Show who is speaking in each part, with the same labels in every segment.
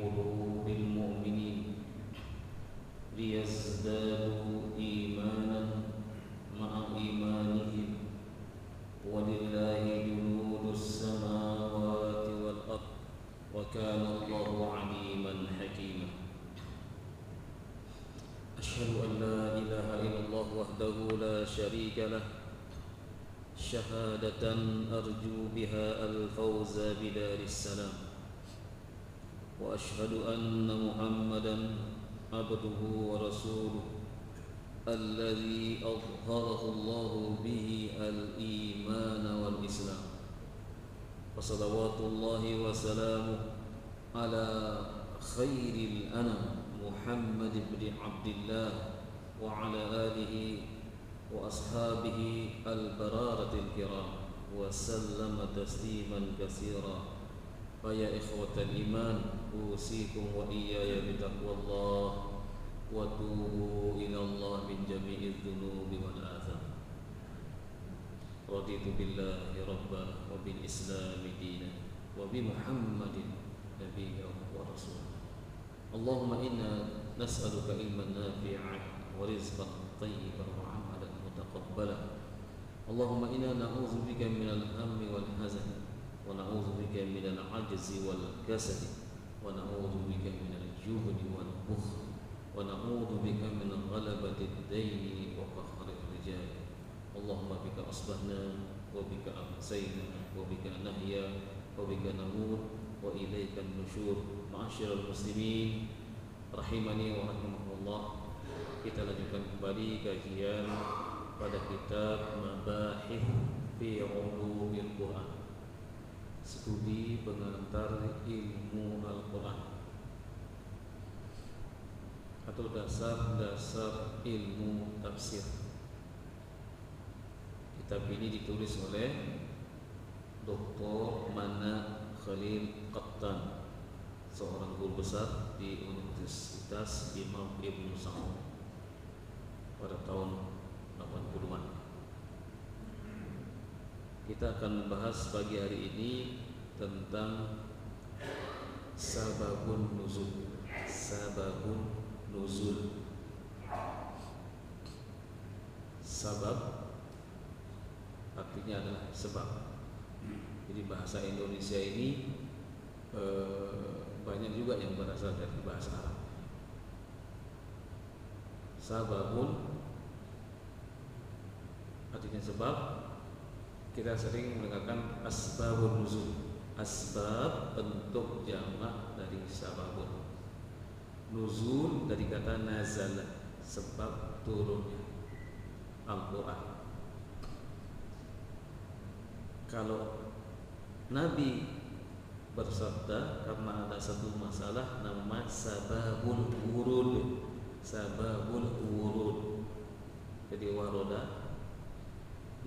Speaker 1: قلوب المؤمنين ليزدادوا إيمانا مع إيمانهم ولله جنود السماوات والأرض وكان الله عليما حكيما. أشهد أن لا إله إلا الله وحده لا شريك له شهادة أرجو بها الفوز بدار السلام، وأشهد أن محمدا عبده ورسوله الذي أظهره الله به الإيمان والإسلام، وصلوات الله وسلامه على خير الأنام محمد بن عبد الله وعلى آله وأصحابه البرارة الكرام وسلم تسليما كثيرا. فيا إخوة الإيمان أوصيكم وإياي بتقوى الله وتوبوا إلى الله من جميع الذنوب والآثام. رضيت بالله ربا وبالإسلام دينا وبمحمد نبيا ورسولا. اللهم إنا نسألك علما نافعا ورزقا طيبا وعملا متقبلا. اللهم إنا نعوذ بك من الهم والحزن ونعوذ بك من العجز والكسل ونعوذ بك من الجبن والبخل ونعوذ بك من غلبة الدين وقهر الرجال. اللهم بك أصبحنا وبك أمسينا وبك نحيا وبك نموت وإليك النشور. Ma'asyiral muslimin rahimani wa rahimakumullah. Kita lanjutkan kembali kajian pada kitab Mabahith fi Ulumil Quran, studi pengantar ilmu Al-Quran atau dasar-dasar ilmu tafsir. Kitab ini ditulis oleh Dr. Mana Khalil Qattan, seorang guru besar di Universitas Imam Ibn Saud pada tahun 80-an. Kita akan membahas pagi hari ini tentang sababun nuzul. Sababun nuzul. Sabab artinya adalah sebab. Jadi bahasa Indonesia ini banyak juga yang berasal dari bahasa Arab. Sababun artinya sebab. Kita sering mendengarkan asbabun nuzul. Asbab bentuk jamak dari sababun. Nuzul dari kata nazal, sebab turunnya Al-Quran. Kalau Nabi bersabda karena ada satu masalah nama sababul wurud. Sababul wurud. Jadi waroda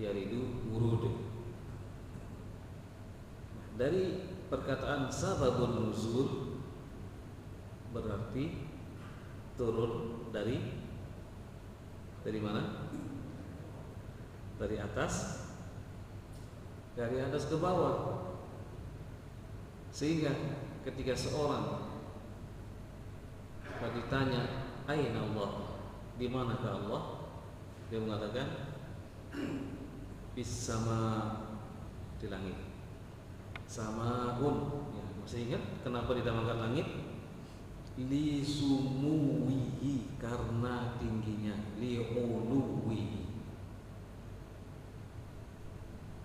Speaker 1: yaridu wurud. Dari perkataan sababun nuzul berarti turun dari mana? Dari atas ke bawah. Sehingga ketika seorang ditanya aina Allah, di manakah Allah, dia mengatakan bis-sama, di langit. Samaun, ya, masih ingat kenapa dinamakan langit? Li sumuwihi, karena tingginya. Li uluwihi,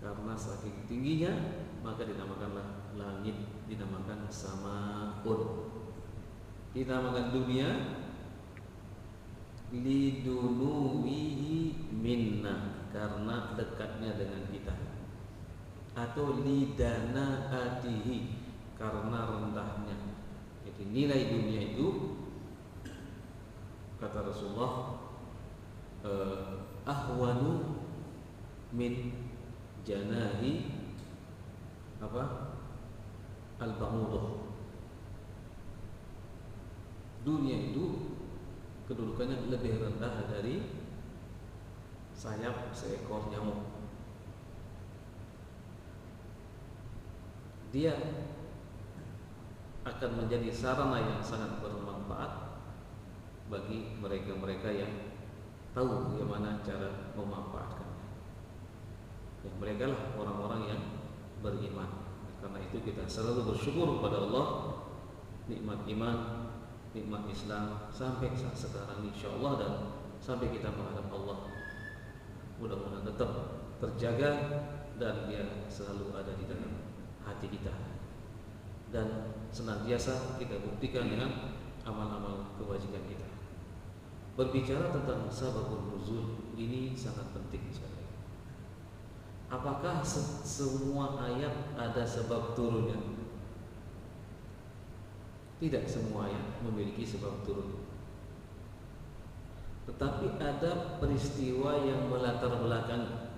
Speaker 1: karena saking tingginya maka dinamakanlah langit, dinamakan samaun. Dinamakan dunia lidunuwihi minna, karena dekatnya dengan kita, atau lidana atihi, karena rendahnya. Jadi nilai dunia itu kata Rasulullah ahwanu min janahi al-ba'udah. Dunia itu kedudukannya lebih rendah dari sayap seekor nyamuk. Dia akan menjadi sarana yang sangat bermanfaat bagi mereka-mereka yang tahu bagaimana cara memanfaatkannya. Yang mereka lah orang-orang yang beriman. Karena itu kita selalu bersyukur kepada Allah, nikmat iman, nikmat Islam sampai saat sekarang insyaallah, dan sampai kita menghadap Allah. Mudah-mudahan tetap terjaga dan dia selalu ada di dalam hati kita, dan senantiasa kita buktikan dengan amal-amal kewajiban kita. Berbicara tentang sababun nuzul ini sangat penting sekali. Apakah semua ayat ada sebab turunnya? Tidak semua ayat memiliki sebab turun, tetapi ada peristiwa yang melatar belakang,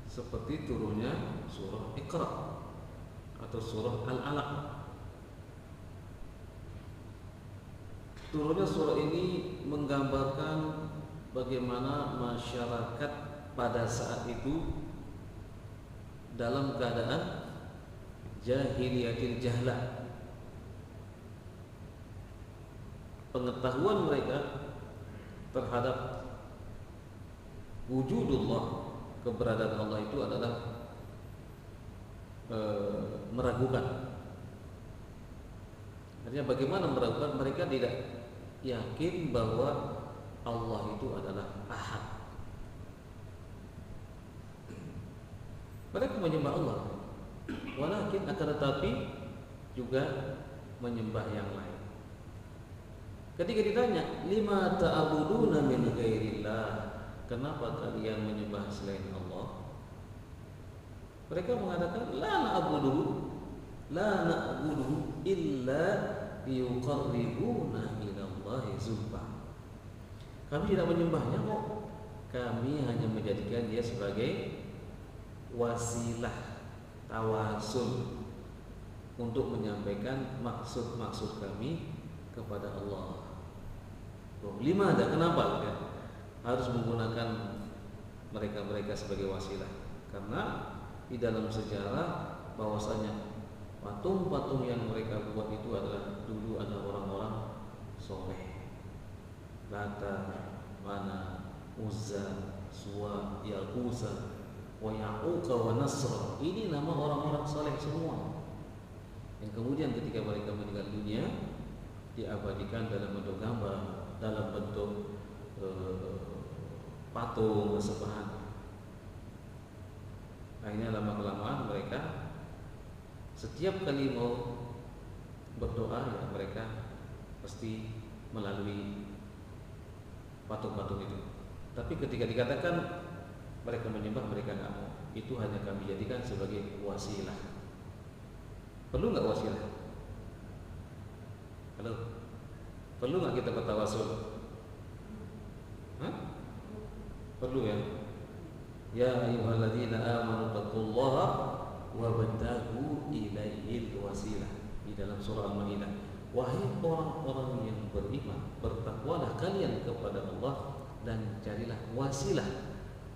Speaker 1: seperti turunnya surah Iqra atau surah Al-Alaq. Turunnya surah ini menggambarkan bagaimana masyarakat pada saat itu dalam keadaan jahiliyatil jahlah. Pengetahuan mereka terhadap wujudullah, keberadaan Allah itu adalah meragukan. Artinya bagaimana meragukan? Mereka tidak yakin bahwa Allah itu adalah Ahad. Mereka menyembah Allah, walakin akan tetapi juga menyembah yang lain. Ketika ditanya, lima ta'buduna min ghairillah, kenapa kalian menyembah selain Allah? Mereka mengatakan, la na'budu illa liyuqarribuna ilallahi zulfa. Kami tidak menyembahnya kok, kami hanya menjadikan dia sebagai wasilah, tawasul, untuk menyampaikan maksud-maksud kami kepada Allah. Lima ada, kenapa ya? Harus menggunakan mereka sebagai wasilah? Karena di dalam sejarah bahwasanya patung-patung yang mereka buat itu adalah dulu ada orang-orang soleh. Lata, Mana, Uzza, Suwa, Yaqusa, wa Ya'uqa wa Nasra. Ini nama orang-orang soleh semua, yang kemudian ketika mereka meninggal dunia diabadikan dalam bentuk gambar, dalam bentuk patung sesembahan. Akhirnya lama-kelamaan mereka setiap kali mau berdoa ya mereka pasti melalui patung-patung itu. Tapi ketika dikatakan mereka menyembah, mereka nggak mau. Itu hanya kami jadikan sebagai wasilah. Perlu nggak wasilah? Halo? Perlu nggak kita bertawasul? Hah? Perlu ya? Ya ayyuhalladzina amanu taqullaha wabtaghu ilaihil wasilah. Di dalam surah Al-Maidah, wahai orang-orang yang beriman, bertakwalah kalian kepada Allah dan carilah wasilah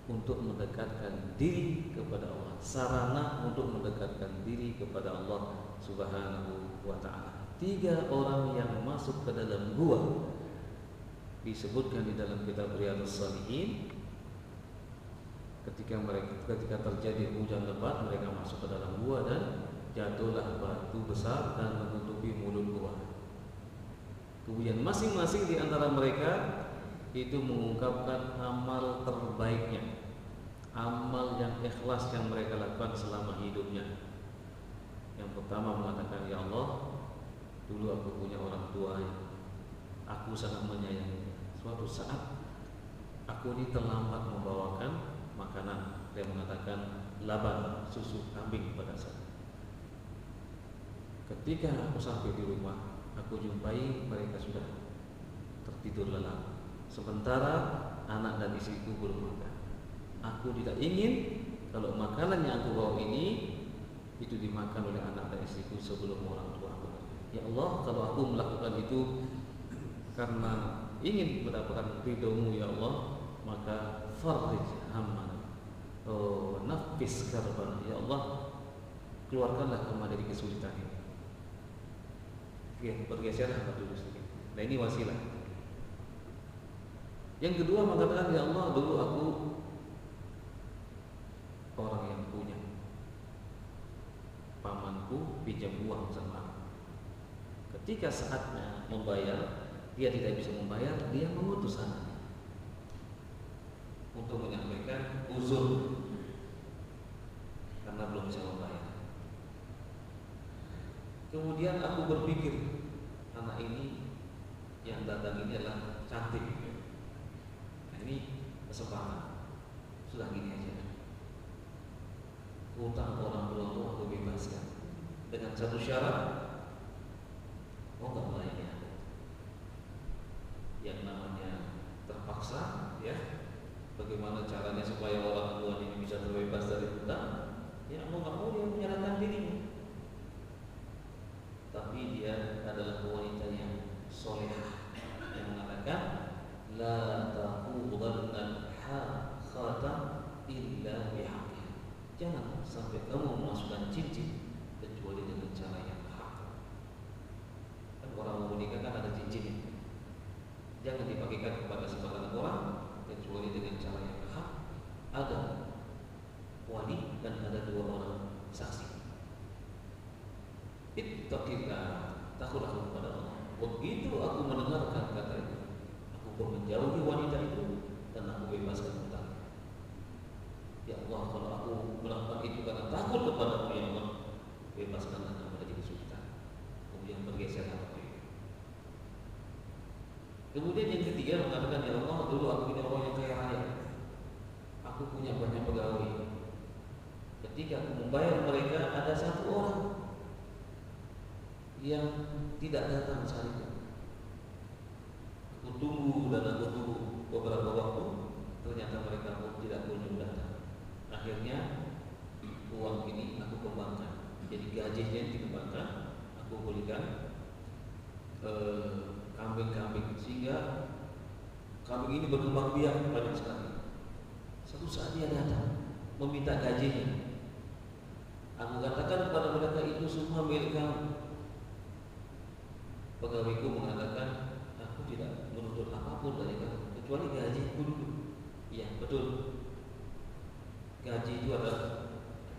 Speaker 1: untuk mendekatkan diri kepada Allah, sarana untuk mendekatkan diri kepada Allah Subhanahu wa ta'ala. 3 orang yang masuk ke dalam gua disebutkan di dalam kitab Riyadhus Shalihin. Ketika terjadi hujan lebat, mereka masuk ke dalam gua dan jatuhlah batu besar dan menutupi mulut gua. Kemudian masing-masing di antara mereka itu mengungkapkan amal terbaiknya, amal yang ikhlas yang mereka lakukan selama hidupnya. Yang pertama mengatakan, ya Allah, dulu aku punya orang tua, aku sangat menyayanginya. Suatu saat aku ini terlambat membawakan makanan. Dia mengatakan laban, susu kambing pada saya. Ketika aku sampai di rumah, aku jumpai mereka sudah tertidur lelap, sementara anak dan istriku belum makan. Aku tidak ingin kalau makanan yang aku bawa ini itu dimakan oleh anak dan istriku sebelum orang tua aku. Ya Allah, kalau aku melakukan itu karena ingin mendapatkan ridho-Mu ya Allah, maka farrij hamman, nafis karbana. Ya Allah, keluarkanlah kamu dari kesulitan ini. Oke, bergeserlah dulu sedikit. Nah ini wasilah. Yang kedua mengatakan, ya Allah, dulu aku orang yang punya, pamanku pinjam uang sama aku. Ketika saatnya membayar, dia tidak bisa membayar, dia mengutus anaknya untuk menyampaikan uzur karena belum bisa membayar. Kemudian aku berpikir, anak ini yang datang ini adalah cantik. Nah, ini kesempatan. Sudah gini aja. Hutang orang tuamu aku bebaskan dengan satu syarat. Oh, nggak melayani aku. Yang namanya terpaksa, ya. Bagaimana caranya supaya orang tua ini bisa terbebas dari hutang? Ya, mau nggak mau dia menyerahkan dirinya. Tapi dia adalah wanita yang solehah yang mengatakan la taqudanna haqqata illa bihaqqiha. Jangan sampai kamu memasukkan cincin kecuali dengan cara yang hak. Kan orang mau menikah kan ada cincinnya. Jangan dipakaikan kepada sembarang orang kecuali dengan cara yang hak. Ada wali dan ada dua orang saksi. Ittaqillah, takutlah kepada Allah. Begitu aku mendengarkan kata itu, aku pun menjauhi wanita itu dan aku bebaskan hutang. Ya Allah, kalau aku melakukan itu karena takut kepada-Mu, ya Allah, bebaskanlah aku dari kesulitan. Kemudian bergeser apa itu. Kemudian yang ketiga mengatakan, ya Allah, dulu aku ini orang yang kaya raya, aku punya banyak pegawai. Ketika aku membayar mereka, ada satu orang yang tidak datang saat itu. Aku tunggu dan aku tunggu beberapa waktu, ternyata mereka pun tidak kunjung datang. Akhirnya uang ini aku kembangkan, jadi gajinya dikembangkan. Aku belikan kambing-kambing sehingga kambing ini berkembang biak banyak sekali. Satu saat dia datang meminta gajinya. Aku katakan kepada mereka, itu semua milik kamu. Pegawaiku mengatakan, aku tidak menuntut apapun dari kamu kecuali gajiku dulu. Iya, betul. Gaji itu adalah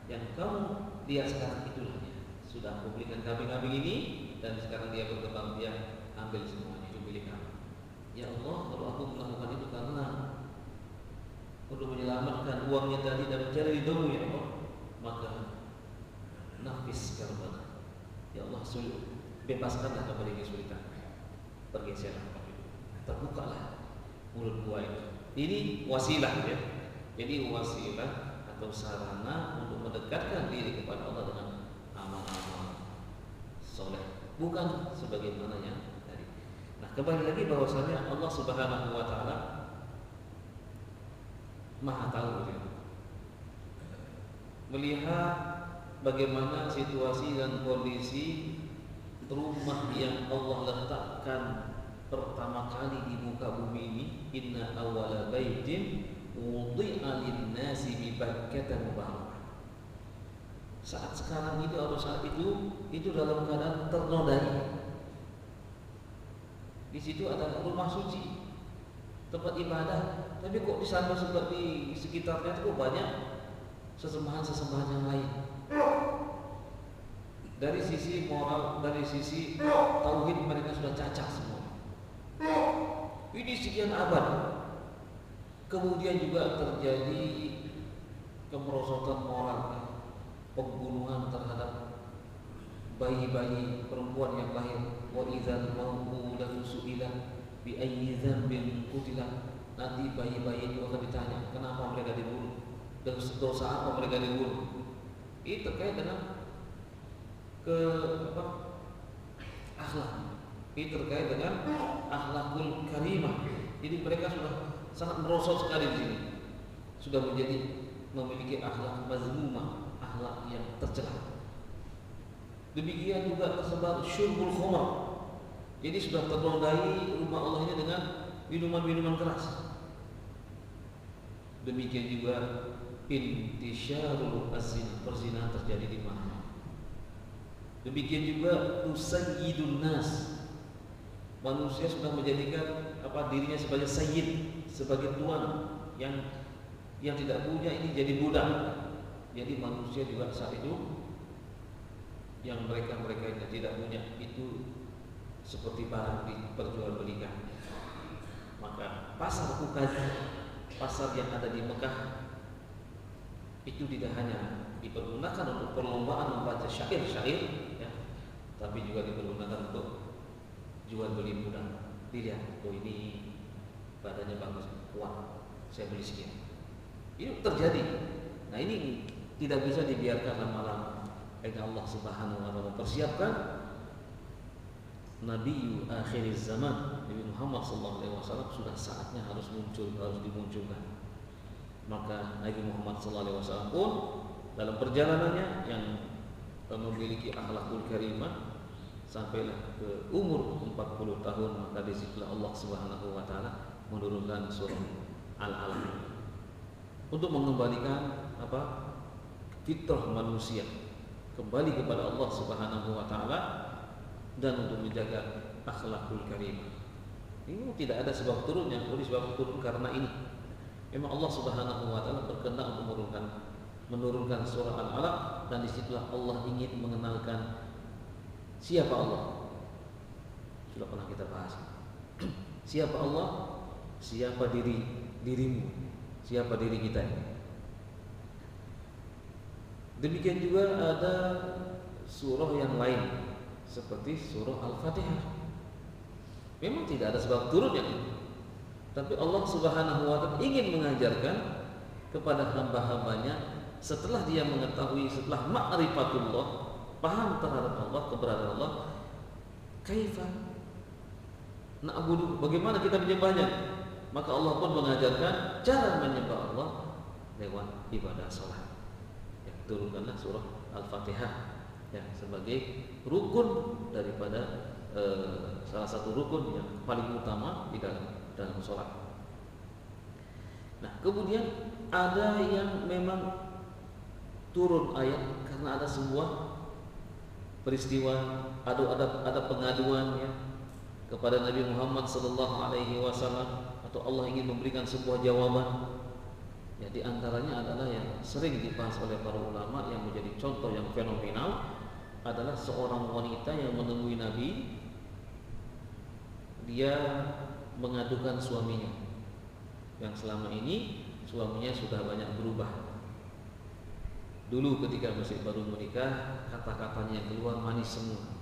Speaker 1: yang kamu lihat sekarang, itulah ya. Sudah aku belikan kambing-kambing ini dan sekarang dia berkembang biak, ambil semuanya, itu milik kamu. Ya Allah, kalau aku melakukan itu karena perlu menyelamatkan uangnya tadi dan mencari ridho-Mu, ya Allah, maka nafis karbana. Ya Allah, sulit. Bebaskanlah kami dari kesulitan. Bergeserlah, terbukalah mulut gua itu. Ini wasilah, ya. Jadi wasilah atau sarana untuk mendekatkan diri kepada Allah dengan amal-amal soleh, bukan sebagaimana yang tadi. Nah, kembali lagi bahwasanya Allah Subhanahu wa Ta'ala Maha tahu, ya. Melihat bagaimana situasi dan kondisi rumah yang Allah letakkan pertama kali di muka bumi ini. Inna awwala baitin wudi'a lin-nasi bi Bakkah mubarak. Saat sekarang itu atau saat itu dalam keadaan ternodai. Di situ ada rumah suci, tempat ibadah, tapi kok di sana seperti di sekitarnya itu kok banyak sesembahan-sesembahan yang lain. Dari sisi moral, dari sisi tauhid mereka sudah cacat semua. Ini sekian abad. Kemudian juga terjadi kemerosotan moral, pembunuhan terhadap bayi-bayi perempuan yang lahir. Wa idzal mau'udatu su'ilat bi ayyi dzambin qutilat. Nanti bayi-bayi itu akan ditanya, kenapa mereka dibunuh? Dan dosa apa mereka dibunuh? Ini terkait dengan akhlak. Ini terkait dengan akhlakul karimah. Jadi mereka sudah sangat merosot sekali di sini. Sudah memiliki akhlak mazmumah, akhlak yang tercela. Demikian juga tersebar syurbul khamar. Jadi sudah ternodai rumah Allah ini dengan minuman-minuman keras. Demikian juga intisyarul azin, perzinahan terjadi di mana? Demikian juga tusayyidun nas. Manusia sudah menjadikan dirinya sebagai sayyid, sebagai tuan yang tidak punya ini jadi budak. Jadi manusia juga saat itu yang mereka yang tidak punya itu seperti barang diperjualbelikan. Maka pasar Ukaz, pasar yang ada di Mekah itu tidak hanya dipergunakan untuk perlombaan membaca syair-syair, ya, tapi juga dipergunakan untuk jual beli budak. Dilihat, oh ini badannya bagus, kuat, saya beli sekian. Ini terjadi. Nah ini tidak bisa dibiarkan lama-lama. Karena Allah Subhanahu wa taala mempersiapkan Nabi akhir zaman, Nabi Muhammad SAW sudah saatnya harus muncul, harus dimunculkan. Maka Nabi Muhammad SAW pun dalam perjalanannya yang memiliki akhlakul karimah sampailah ke umur 40 tahun, maka disitulah Allah Subhanahu wa taala menurunkan surah Al-Alaq untuk mengembalikan fitrah manusia kembali kepada Allah Subhanahu wa taala dan untuk menjaga akhlakul karimah. Ini tidak ada sebab turunnya, sebab turun karena ini. Memang Allah Subhanahu wa taala berkehendak untuk menurunkan surah Al-Alaq, dan disitulah Allah ingin mengenalkan siapa Allah. Sudah pernah kita bahas. Siapa Allah? Siapa dirimu? Siapa diri kita ini? Demikian juga ada surah yang lain seperti surah Al-Fatihah. Memang tidak ada sebab turunnya, tapi Allah Subhanahu wa taala ingin mengajarkan kepada hamba-hambanya setelah dia mengetahui, setelah ma'rifatullah, paham terhadap Allah, keberadaan Allah, kaifa na'budu, bagaimana kita menyembahnya. Maka Allah pun mengajarkan cara menyembah Allah lewat ibadah salat. Ya, turunkanlah surah Al-Fatihah ya sebagai rukun daripada salah satu rukun yang paling utama di dalam salat. Nah, kemudian ada yang memang turun ayat karena ada sebuah peristiwa, ada pengaduan ya kepada Nabi Muhammad SAW, atau Allah ingin memberikan sebuah jawaban. Ya, di antaranya adalah yang sering dibahas oleh para ulama yang menjadi contoh yang fenomenal adalah seorang wanita yang menemui Nabi. Dia mengadukan suaminya yang selama ini suaminya sudah banyak berubah. Dulu ketika masih baru menikah, kata-katanya keluar manis semua.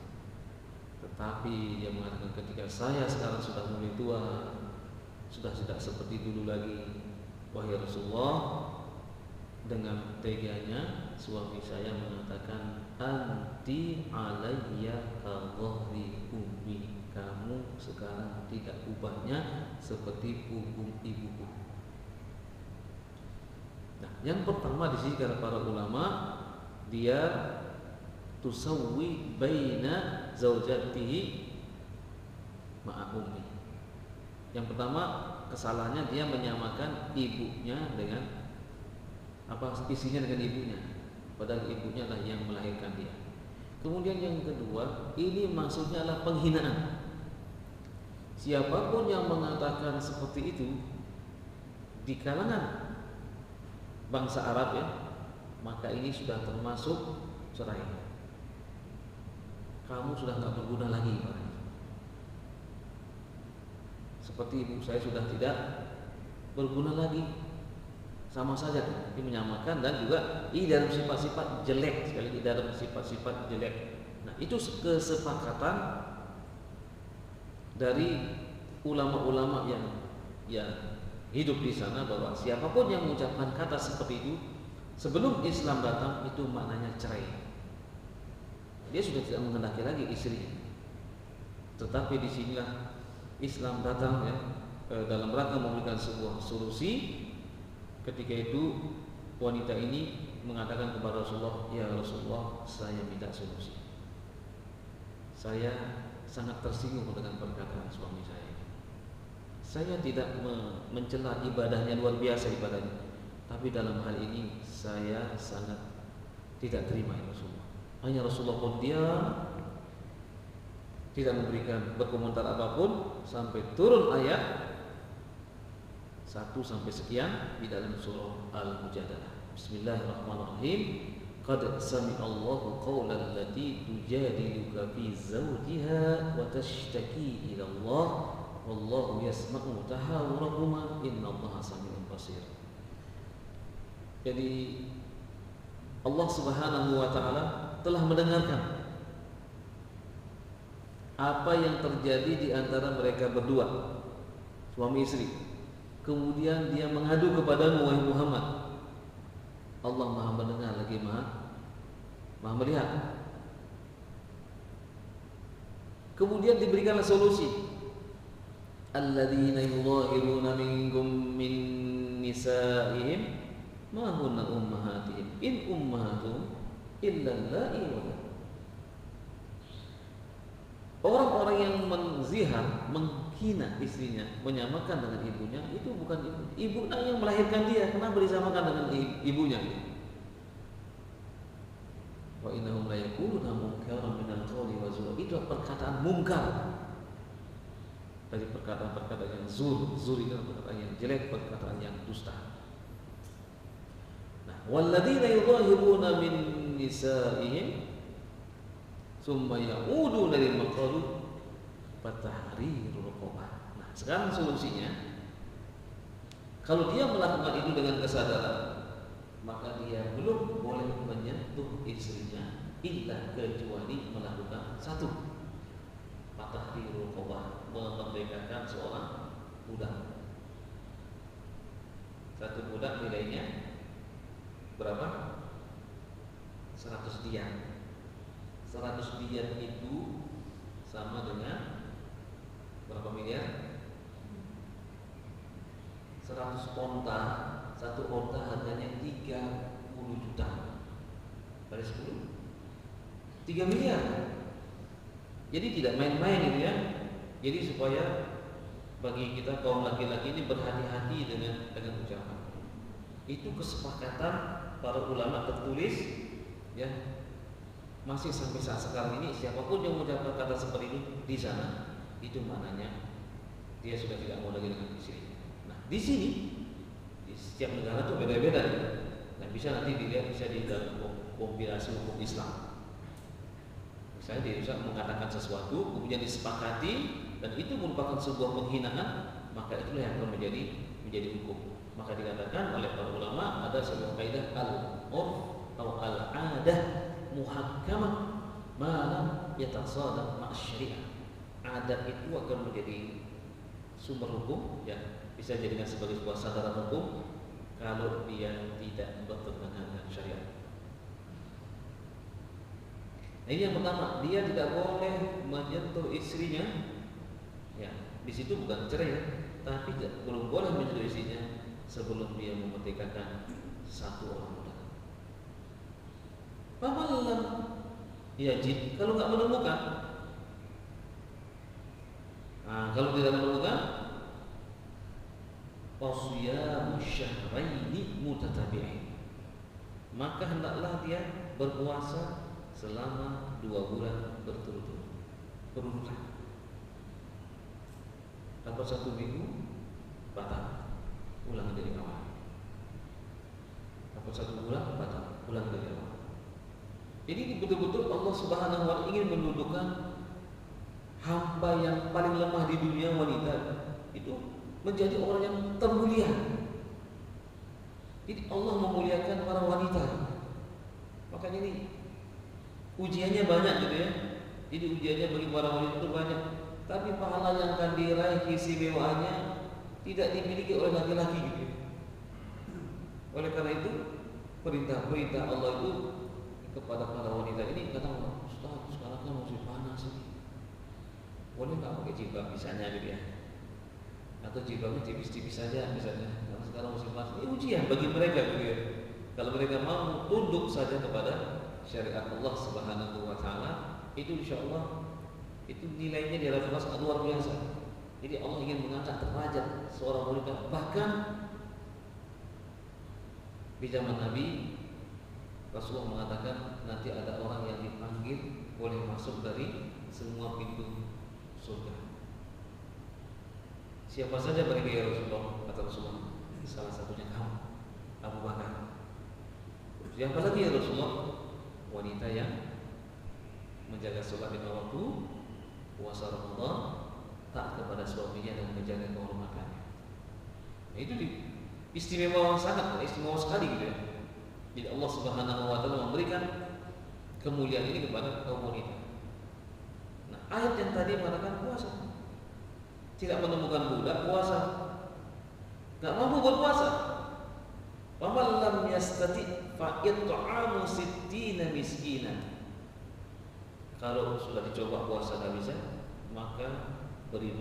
Speaker 1: Tetapi dia mengatakan ketika saya sekarang sudah mulai tua, sudah tidak seperti dulu lagi. Wahai Rasulullah, dengan teganya suami saya mengatakan, anti alayya ka dhahri ummi, kamu sekarang tidak ubahnya seperti punggung ibuku. Nah, yang pertama di sini kata para ulama, dia tusawwi baina zaujatihi ma'a ummi. Yang pertama kesalahannya dia menyamakan ibunya dengan isinya dengan ibunya, padahal ibunya lah yang melahirkan dia. Kemudian yang kedua, ini maksudnya adalah penghinaan. Siapapun yang mengatakan seperti itu di kalangan bangsa Arab ya, maka ini sudah termasuk cerai. Kamu sudah nggak berguna lagi, Pak. Seperti ibu saya sudah tidak berguna lagi, sama saja ini menyamakan, dan juga ini dalam sifat-sifat jelek, sekali lagi dalam sifat-sifat jelek. Nah, itu kesepakatan dari ulama-ulama yang hidup di sana, bahwa siapapun yang mengucapkan kata seperti itu sebelum Islam datang itu maknanya cerai. Dia sudah tidak menghendaki lagi istrinya. Tetapi disinilah Islam datang ya, dalam rangka memberikan sebuah solusi. Ketika itu wanita ini mengatakan kepada Rasulullah, ya Rasulullah, saya minta solusi. Saya sangat tersinggung dengan perkataan suami saya. Saya tidak mencela ibadahnya, luar biasa ibadahnya, tapi dalam hal ini saya sangat tidak terima ya Rasulullah. Hanya Rasulullah pun diam, tidak memberikan berkomentar apapun sampai turun ayat 1 sampai sekian di dalam surah Al-Mujadalah. Bismillahirrahmanirrahim. Qad sami'allahu qawlan allati tujadiluka fi zawjiha wa tashtaki ila Allah wallahu yasma'u tahawurakuma innallaha sami'un basir. Jadi Allah Subhanahu wa taala telah mendengarkan apa yang terjadi di antara mereka berdua, suami istri. Kemudian dia mengadu kepadamu wahai Muhammad. Allah Maha mendengar lagi Maha melihat. Kemudian diberikanlah solusi. Alladzina yudhahiruna minkum min nisa'ihim ma hunna ummahatihim in ummahatuhum illa allai walad. Orang-orang yang menzihar, menghina istrinya, menyamakan dengan ibunya, itu bukan ibunya yang melahirkan dia. Kenapa disamakan dengan ibunya? Wa innahum la yaquluna munkaran minal qawli wa zur. Itu perkataan mungkar. Dari perkataan-perkataan yang zur itu perkataan yang jelek, perkataan yang dusta. Nah, walladzina yudhahiruna min nisa'ihim summa ya'uduna lil maqalu fatahrirul raqabah. Nah, sekarang solusinya, kalau dia melakukan itu dengan kesadaran, maka dia belum boleh menyentuh istrinya illa kecuali melakukan satu, fatahrirul raqabah, memerdekakan seorang budak. Satu budak nilainya berapa? 100 dian. 100 dian itu sama dengan berapa miliar? 100 onta. Satu onta harganya 30 juta. Kali 10 3 miliar. Jadi tidak main-main gitu ya. Jadi supaya bagi kita kaum laki-laki ini berhati-hati dengan ucapan. Itu kesepakatan para ulama tertulis ya. Masih sampai saat sekarang ini siapapun yang mengucapkan kata seperti itu di sana, itu maknanya dia sudah tidak mau lagi dengan istrinya. Nah, di sini di setiap negara itu beda-beda ya. Nah, bisa nanti dilihat bisa di dalam kompilasi hukum Islam. Misalnya dia bisa mengatakan sesuatu kemudian disepakati dan itu merupakan sebuah penghinaan, maka itulah yang akan menjadi hukum. Maka dikatakan oleh para ulama ada sebuah kaidah al-urf atau al-adah muhakkamah malam yatasadaq ma'asyariah. Adat itu akan menjadi sumber hukum ya, bisa jadikan sebagai sebuah sandaran hukum kalau dia tidak bertentangan dengan syariat. Nah, ini yang pertama, dia tidak boleh menyentuh istrinya. Ya, di situ bukan cerai ya, tapi belum boleh menyentuh istrinya sebelum dia memerdekakan satu orang budak. Pamalam yajid, kalau nggak menemukan, nah, kalau tidak menemukan, wasyamu syahraini mutatabi'in, maka hendaklah dia berpuasa selama 2 bulan berturut-turut, berurutan. Dapat 1 minggu batal, ulang dari awal. Dapat 1 bulan batal, ulang dari awal. Jadi betul-betul Allah Subhanahu wa taala ingin menundukkan hamba yang paling lemah di dunia, wanita itu menjadi orang yang termulia. Jadi Allah memuliakan para wanita. Makanya ini ujiannya banyak gitu ya. Jadi ujiannya bagi para wanita itu banyak. Tapi pahala yang akan diraih keistimewaannya tidak dimiliki oleh laki-laki gitu. Oleh karena itu perintah-perintah Allah itu kepada para wanita ini, kata Allah, Ustaz, sekarang kan musim panas ini, boleh nggak pakai jilbab misalnya gitu ya, atau jilbabnya tipis-tipis saja misalnya, karena sekarang musim panas. Ini ujian bagi mereka gitu ya. Kalau mereka mau tunduk saja kepada syariat Allah Subhanahu wa taala, itu insyaallah itu nilainya di hadapan Allah luar biasa. Jadi Allah ingin mengangkat derajat seorang wanita. Bahkan di zaman Nabi Rasulullah mengatakan nanti ada orang yang dipanggil boleh masuk dari semua pintu surga. Siapa saja mereka ya Rasulullah? Kata Rasulullah, salah satunya kamu, Abu Bakar. Siapa lagi ya Rasulullah? Wanita yang menjaga sholat lima waktu, puasa Ramadan, taat kepada suaminya dan menjaga kehormatannya. Nah, itu istimewa sangat, istimewa sekali gitu ya. Jadi Allah Subhanahu wa taala memberikan kemuliaan ini kepada kaum wanita. Nah, ayat yang tadi mengatakan puasa. Tidak menemukan budak puasa. Enggak mampu berpuasa. Faman lam yastati fa it'amu sittina miskinan. Kalau sudah dicoba puasa enggak bisa, maka beri